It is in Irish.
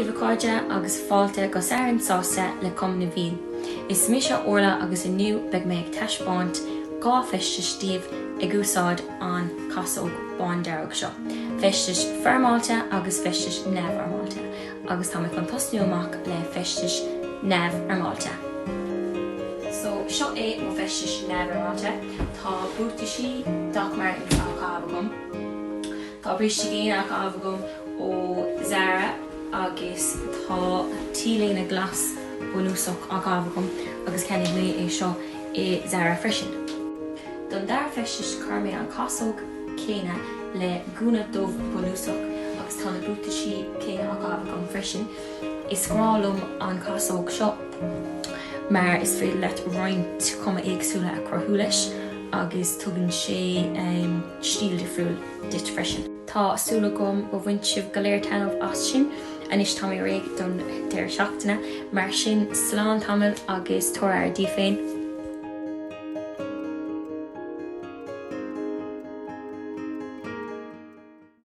Scríomhacáide agus fáilte go saorann sásta le Cumann na Bhíl. Is mise hOrlagh agus inniu beag mé ag taispáint gá feistis díobh ag úsáid an casóg bán-dearg seo. Feistis fearmáilte agus feistis neamharmáilte, agus tá chun tosnú amach le feistis neamharmáilte. So seo é mo feistis neamharmáilte, tá bútaisí dachmar in fáchabhagum, tá bríste géine fáchabhagum ó Zara agus tá tílé na glas bunúsach fáchabhagum agus ceannig nu é seo é Zara freisin. Don dar feistis carmé an casóg céine le gúna dómh bunúsach agus tá na bútaisí céine fáchabhagum freisin. Is grálum an casóg seo, mar is féidir leat roint cuma éagsúla a cruthú leis agus tugann sé stíl difriúil dit freisin. Tá súla gom ó bhaint sibh go léir taobh as sin, anis tá mé réig don deir seachtaine, mar sin slán tamil agus tóir ar díféin